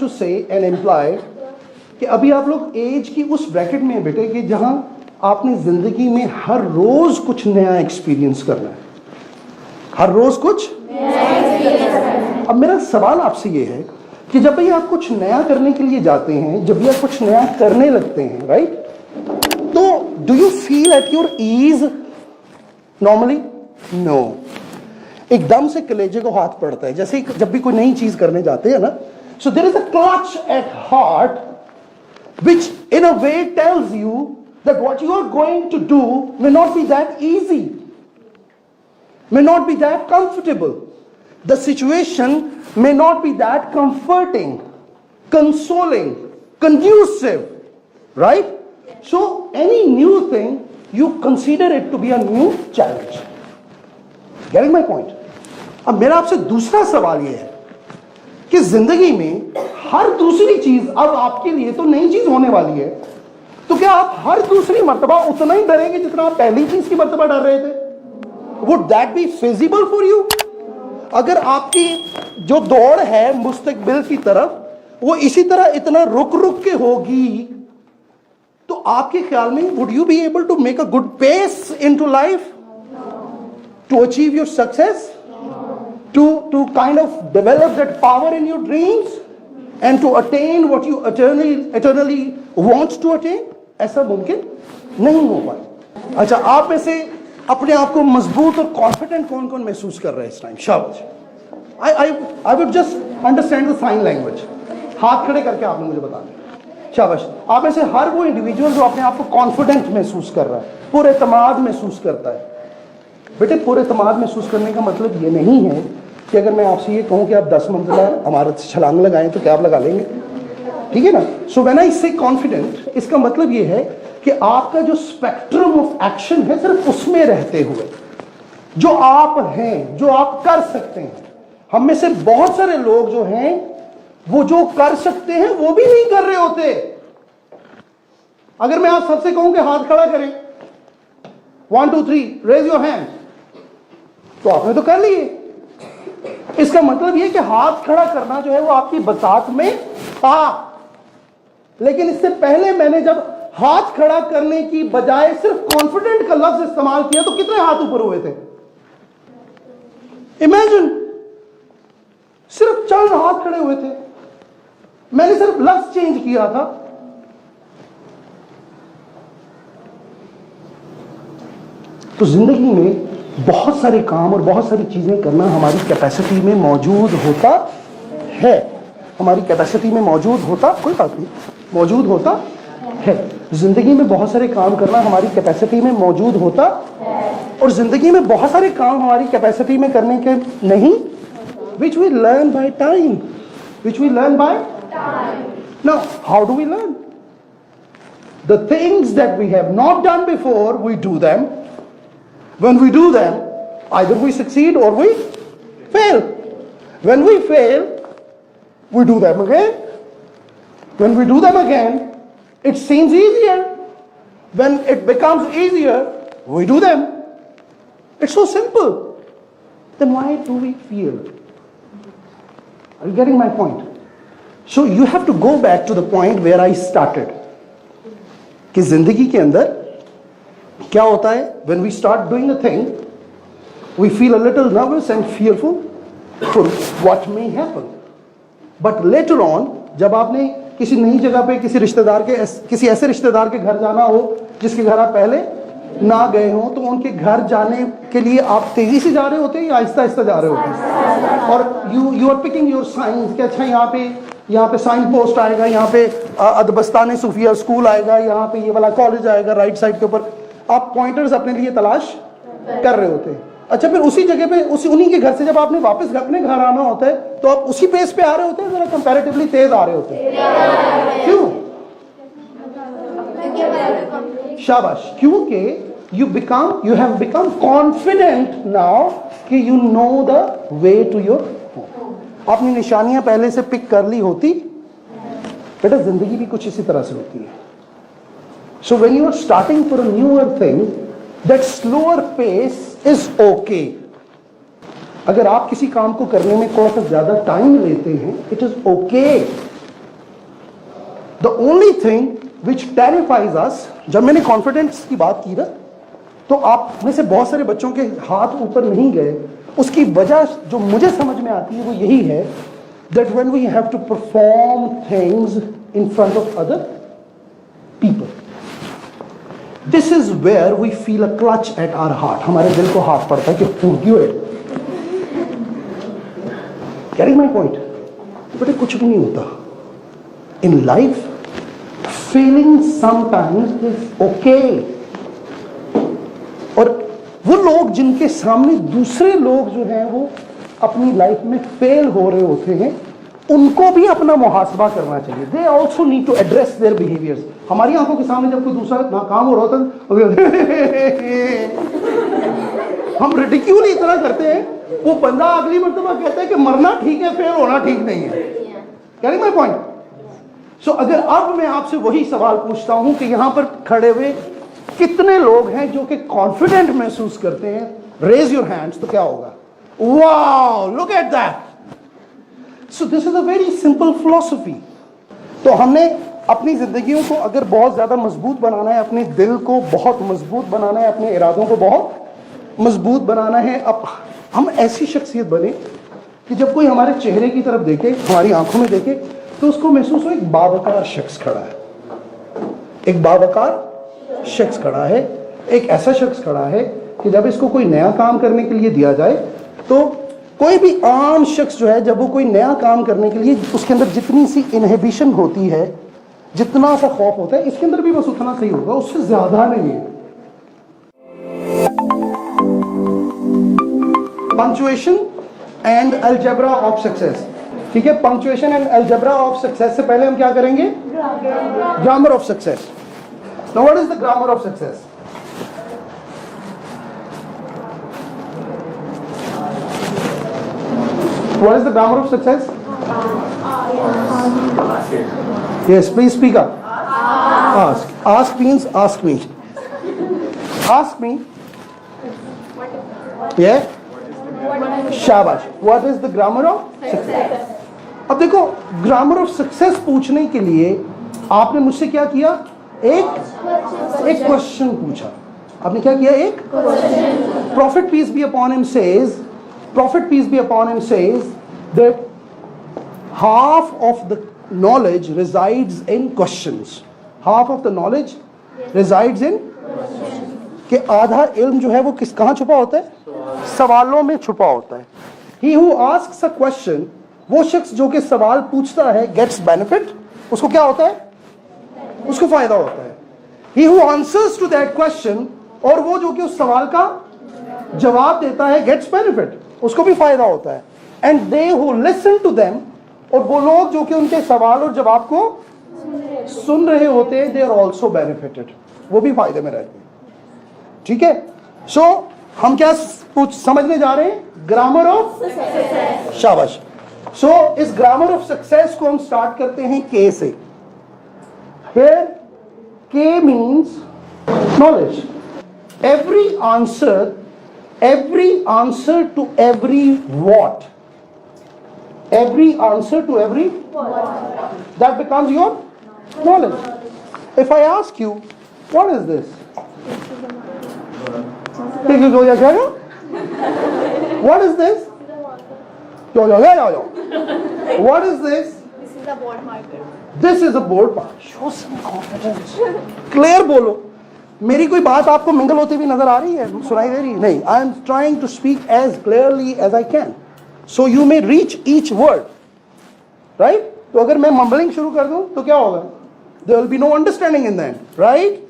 To से and imply कि अभी आप लोग एज की उस ब्रैकेट में बेटे कि जहां आपने जिंदगी में हर रोज कुछ नया एक्सपीरियंस करना है, हर रोज कुछ। अब मेरा सवाल आपसे ये है कि जब भी आप कुछ नया करने के लिए जाते हैं, जब भी आप कुछ नया करने लगते हैं, राइट, तो do you feel at your ease normally? No. एकदम से कलेजे को हाथ पड़ता है जैसे जब भी कोई नई चीज करने जाते हैं ना। So there is a clutch at heart which in a way tells you that what you are going to do may not be that easy, may not be that comfortable. The situation may not be that comforting, consoling, conducive, right? So any new thing, you consider it to be a new challenge. Getting my point? अब मेरा आपसे दूसरा सवाल ये है कि जिंदगी में हर दूसरी चीज अब आपके लिए तो नई चीज होने वाली है, तो क्या आप हर दूसरी मर्तबा उतना ही डरेंगे जितना आप पहली चीज की मर्तबा डर रहे थे? Would that be feasible for you? अगर आपकी जो दौड़ है मुस्तकबिल की तरफ वो इसी तरह इतना रुक रुक के होगी, तो आपके ख्याल में would you be able to make a good pace into life to achieve your success, to kind of develop that power in your dreams and to attain what you eternally want to attain? ऐसा मुमकिन नहीं हो पाए। अच्छा, आप में से अपने आप को मजबूत और कॉन्फिडेंट कौन कौन महसूस कर रहे हैं इस टाइम? शाबाश। I would just understand the sign language. हाथ खड़े करके आपने मुझे बताना। शाबाश। आप में से हर वो इंडिविजुअल जो अपने आप को कॉन्फिडेंट महसूस कर रहा है, पुरएतमाद महसूस करता है। बेटे, पुरएतमाद महसूस करने का मतलब ये नहीं है कि अगर मैं आपसे ये कहूँ कि आप 10 मंजिला इमारत से छलांग लगाएं तो क्या आप लगा लेंगे? ठीक है ना? सो व्हेन आई से कॉन्फिडेंट, इसका मतलब ये है कि आपका जो स्पेक्ट्रम ऑफ एक्शन है सिर्फ उसमें रहते हुए जो आप हैं, जो आप कर सकते हैं। हम में से बहुत सारे लोग जो हैं वो जो कर सकते हैं वो भी नहीं कर रहे होते। अगर मैं आप सबसे कहूं कि हाथ खड़ा करें, 1 2 3 रेज योर हैंड, तो आपने तो कर लिए। इसका मतलब यह कि हाथ खड़ा करना जो है वो आपकी बसात में था, लेकिन इससे पहले मैंने जब हाथ खड़ा करने की बजाय सिर्फ कॉन्फिडेंट का लफ्ज इस्तेमाल किया तो कितने हाथ ऊपर हुए थे? इमेजिन, सिर्फ चंद हाथ खड़े हुए थे, मैंने सिर्फ लफ्ज चेंज किया था। तो जिंदगी में बहुत सारे काम और बहुत सारी चीजें करना हमारी कैपेसिटी में मौजूद होता है, हमारी कैपेसिटी में मौजूद होता, कोई बात नहीं, मौजूद होता है। जिंदगी में बहुत सारे काम करना हमारी कैपेसिटी में मौजूद होता है, और जिंदगी में बहुत सारे काम हमारी कैपेसिटी में करने के नहीं, which we learn by time, which we learn by time. Now, how do we learn? The things that we have not done before, we do them. When we do them, either we succeed or we fail. When we fail, we do them again. When we do them again, it seems easier. When it becomes easier, we do them. It's so simple. Then why do we fear? Are you getting my point? So you have to go back to the point where I started. कि जिंदगी के अंदर क्या होता है? When we start doing a thing, we feel a little nervous and fearful for what may happen. But later on, जब आपने किसी नई जगह पे किसी ऐसे रिश्तेदार के घर जाना हो जिसके घर आप पहले ना गए हो, तो उनके घर जाने के लिए आप तेजी से जा रहे होते हैं या आहिस्ता आहिस्ता जा रहे होते हैं? और you are picking your signs कि अच्छा यहाँ पे साइन पोस्ट आएगा, यहाँ पे अदबस्तान सूफिया स्कूल आएगा, यहाँ पे ये वाला कॉलेज आएगा, राइट साइड के ऊपर आप पॉइंटर्स अपने लिए तलाश कर रहे होते हैं। अच्छा, फिर उसी जगह पे उन्हीं के घर से जब आपने वापस अपने घर आना होता है तो आप उसी पेस पे आ रहे होते हैं, जरा कंपैरेटिवली तेज आ रहे होते हैं। क्यों? शाबाश। क्योंकि you have become confident now कि you know the way to your home. आपने निशानियां पहले से पिक कर ली होती, बेटा जिंदगी भी कुछ इसी तरह से होती है। So when you are starting for a newer thing, that slower pace is okay. अगर आप किसी काम को करने में थोड़ा सा ज्यादा टाइम लेते हैं, it is okay. The only thing which terrifies us, जब मैंने कॉन्फिडेंस की बात की ना, तो आप में से बहुत सारे बच्चों के हाथ ऊपर नहीं गए। उसकी वजह जो मुझे समझ में आती है वो यही है, that when we have to perform things in front of other people, this is where we feel a clutch at our heart. हमारे दिल को हाथ पड़ता है कि क्यों है। Carrying my point? बट कुछ भी नहीं होता in life. Failing sometimes is okay. और वो लोग जिनके सामने दूसरे लोग जो हैं वो अपनी लाइफ में फेल हो रहे होते हैं, उनको भी अपना मुहासबा करना चाहिए। They also need to address their behaviours. हमारी आंखों के सामने जब कोई दूसरा नाकाम हो रहा होता है, हम रिडिक्यूल इतना करते हैं, वो बंदा अगली मर्तबा कहता है कि मरना ठीक है, फेल होना ठीक नहीं है। Carrying my point? सो अगर अब मैं आपसे वही सवाल पूछता हूं कि यहां पर खड़े हुए कितने लोग हैं जो कि कॉन्फिडेंट महसूस करते हैं, रेज योर हैंड्स, तो क्या होगा? Wow, look at that. So this is a very simple philosophy. तो हमने अपनी जिंदगियों को अगर बहुत ज्यादा मजबूत बनाना है, अपने दिल को बहुत मजबूत बनाना है, अपने इरादों को बहुत मजबूत बनाना है, अब हम ऐसी शख्सियत बने कि जब कोई हमारे चेहरे की तरफ देखे, हमारी आंखों में देखे, तो उसको महसूस हो एक बावकार शख्स खड़ा है, एक बावकार शख्स खड़ा है, एक ऐसा शख्स खड़ा है कि जब इसको कोई नया काम करने के लिए दिया जाए, तो कोई भी आम शख्स जो है, जब वो कोई नया काम करने के लिए, उसके अंदर जितनी सी इनहिबिशन होती है, जितना सा खौफ होता है, इसके अंदर भी बस उतना सही होगा, उससे ज्यादा नहीं है। Punctuation and algebra of success. ठीक है, punctuation and algebra of success से पहले हम क्या करेंगे? Grammar of success. Now what is the grammar of success? What is the grammar of success? Yes, please speak up. Ask. Ask means ask me. Ask me. Yeah? शाबाश. What is the grammar of success? अब देखो, grammar of success पूछने के लिए आपने मुझसे क्या किया? एक क्वेश्चन पूछा। आपने क्या किया? एक Prophet peace be upon him says, Prophet peace be upon him says that half of the knowledge resides in questions. Half of the knowledge resides in कि आधा इल्म जो है वो कहाँ छुपा होता है? सवालों में छुपा होता है। He who asks a question, वो शख्स जो कि सवाल पूछता है, gets benefit, उसको क्या होता है? उसको फायदा होता है। He who answers to that question, और वो जो कि उस सवाल का जवाब देता है, gets benefit, उसको भी फायदा होता है। And they who listen to them, और वो लोग जो कि उनके सवाल और जवाब को सुन रहे होते हैं, दे आर ऑल्सो बेनिफिटेड, वो भी फायदे में रहते हैं। ठीक है, सो हम क्या समझने जा रहे हैं? Grammar of success. शाबाश। सो इस ग्रामर ऑफ सक्सेस को हम स्टार्ट करते हैं के से। हियर के means knowledge. Every answer to every what? Every answer to every what? That becomes your knowledge. If I ask you, what is this? What is this? What is this? This is a board marker. This is a board marker. Show some confidence. Clear बोलो। मेरी कोई बात आपको mingle होती हुई नजर आ रही है? सुनाई दे रही है? नहीं। I am trying to speak as clearly as I can, so you may reach each word, right? तो अगर मैं मम्बलिंग शुरू कर दूं तो क्या होगा? There will be no understanding in the end, right?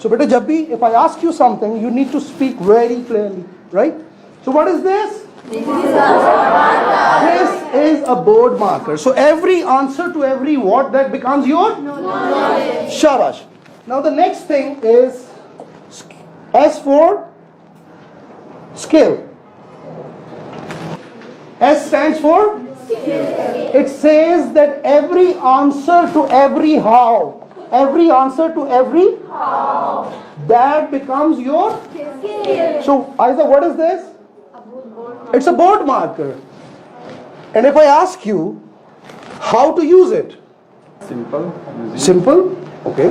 So बेटा, जब भी if I ask you something, you need to speak very clearly, right? So what is this? This is a board marker. So every answer to every what, that becomes your knowledge. Shabash. Now the next thing is S for skill. S stands for skill. It says that every answer to every answer to every how, that becomes your skill. So Aiza, what is this? It's a board marker. And if I ask you how to use it, simple okay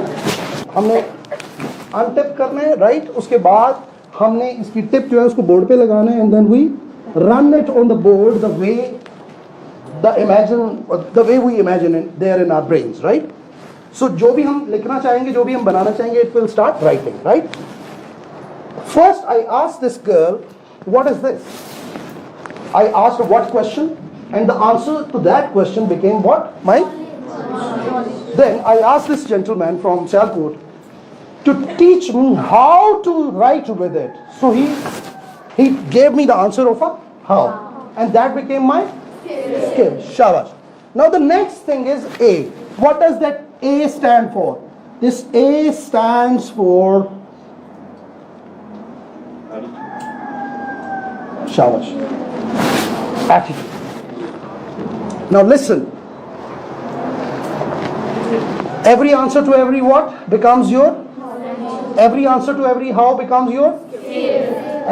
हमने अनटिप करना है right उसके बाद हमने इसकी tip जो है उसको बोर्ड पे लगाना है and then we run it on the board the way we imagine it there in our brains right so जो भी हम लिखना चाहेंगे जो भी हम बनाना चाहेंगे it will start writing right first I asked this girl what is this I asked what question and the answer to that question became what? Then I asked this gentleman from Sialkot to teach me how to write with it. So he gave me the answer of a how and that became my skill. Shabash. Now the next thing is A. What does that A stand for? This A stands for Shabash. Attitude. Now listen. Every answer to every what becomes your? Every answer to every how becomes your?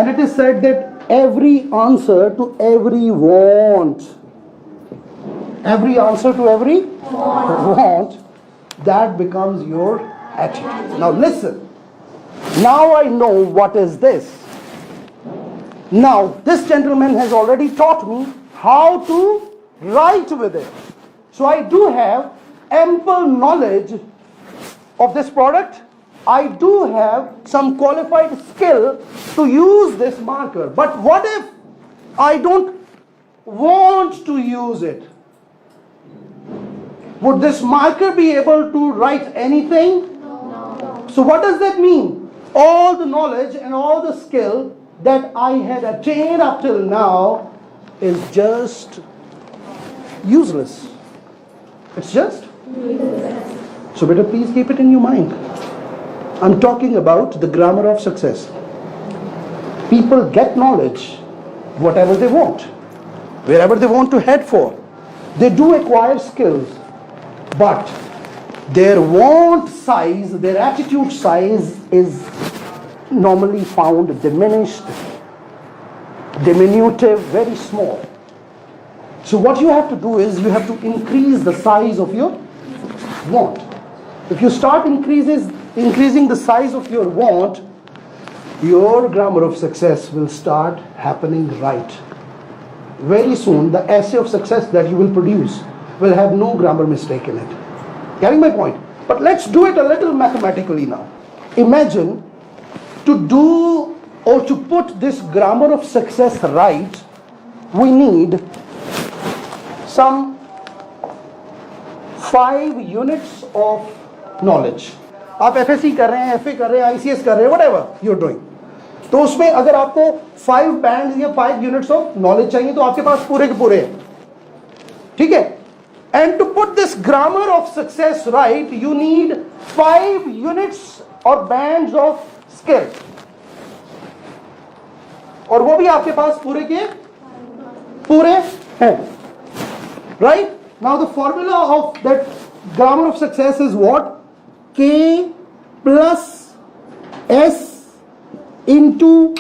And it is said that every answer to every want. Every answer to every want, that becomes your attitude. Now listen. Now I know what is this. Now, this gentleman has already taught me how to write with it. So I do have ample knowledge of this product. I do have some qualified skill to use this marker. But what if I don't want to use it? Would this marker be able to write anything? No. So what does that mean? All the knowledge and all the skill that I had attained up till now is just useless. It's just useless. So better please keep it in your mind. I'm talking about the grammar of success. People get knowledge whatever they want, wherever they want to head for. They do acquire skills, but their want size, their attitude size is normally found diminished, diminutive, very small. So what you have to do is you have to increase the size of your want. If you start increasing the size of your want, your grammar of success will start happening right. Very soon the essay of success that you will produce will have no grammar mistake in it. Getting my point? But let's do it a little mathematically now. Imagine to do or to put this grammar of success right, we need some 5 units of knowledge. आप FSC कर रहे हैं, FA कर रहे हैं, ICS कर रहे हैं, whatever you're doing. तो उसमें अगर आपको 5 bands या 5 units of knowledge चाहिए तो आपके पास पूरे के पूरे हैं. ठीक है? And to put this grammar of success right, you need 5 units or bands of skill. और वो भी आपके पास पूरे के पूरे हैं. Right? Now the formula of that grammar of success is what? K plus S into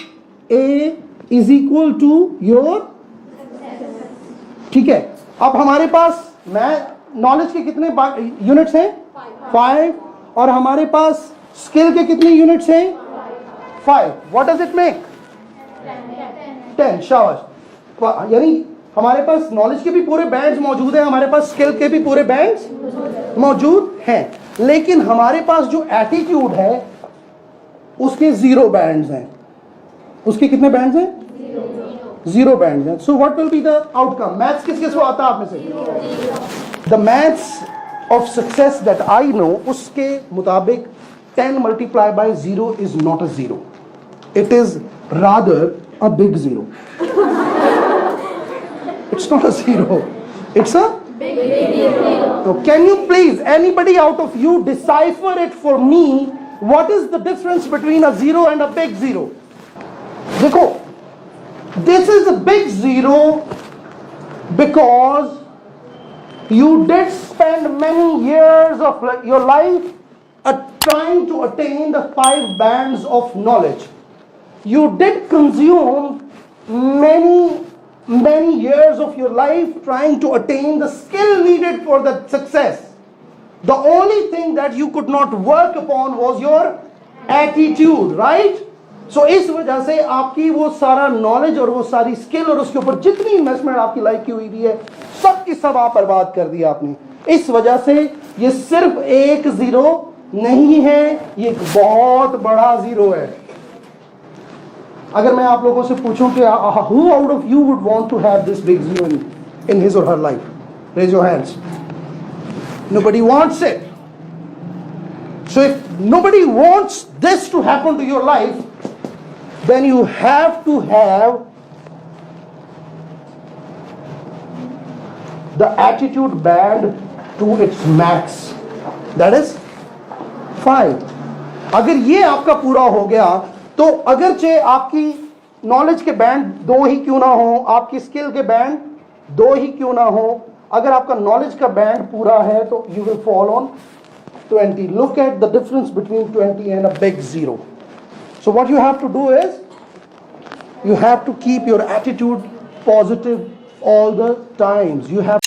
A is equal to your ठीक है. अब हमारे पास नॉलेज के कितने यूनिट्स हैं? 5. और हमारे पास स्किल के कितने यूनिट्स हैं? 5. What does it make? 10. शाबाश. यानी हमारे पास नॉलेज के भी पूरे बैंड्स मौजूद हैं, हमारे पास स्किल के भी पूरे बैंड्स मौजूद हैं, लेकिन हमारे पास जो एटीट्यूड है उसके 0 बैंड्स हैं. उसके कितने बैंड्स हैं? 0 बैंड्स हैं. So what will be the outcome? Maths किस किस को आता है आप में से? The maths of success that I know, उसके मुताबिक 10 multiplied by 0 is not a 0. It is rather a big 0. It's not a 0. It's a big 0. So can you please, anybody out of you, decipher it for me? What is the difference between a 0 and a big 0? देखो, this is a big 0 because you did spend many years of your life trying to attain the 5 bands of knowledge. You did consume many years of your life trying to attain the skill needed for that success. The only thing that you could not work upon was your attitude, right? So इस वजह से आपकी वो सारा knowledge और वो सारी skill और उसके ऊपर जितनी इन्वेस्टमेंट आपकी लाइफ की हुई है सब की सब आप बर्बाद कर दिया आपने। इस वजह से ये सिर्फ एक जीरो नहीं है, ये एक बहुत बड़ा जीरो है। अगर मैं आप लोगों से पूछूं कि who out of you would want to have this big zero in his or her life? Raise your hands. Nobody wants it. So if nobody wants this to happen to your life, then you have to have the attitude band to its max. That is 5. अगर ये आपका पूरा हो गया तो अगरचे आपकी knowledge के बैंड 2 ही क्यों ना हो, आपकी स्किल के बैंड 2 ही क्यों ना हो, अगर आपका नॉलेज का बैंड पूरा है तो you will fall on 20. Look at the difference between 20 and a big zero. So what you have to do is you have to keep your attitude positive all the times. You have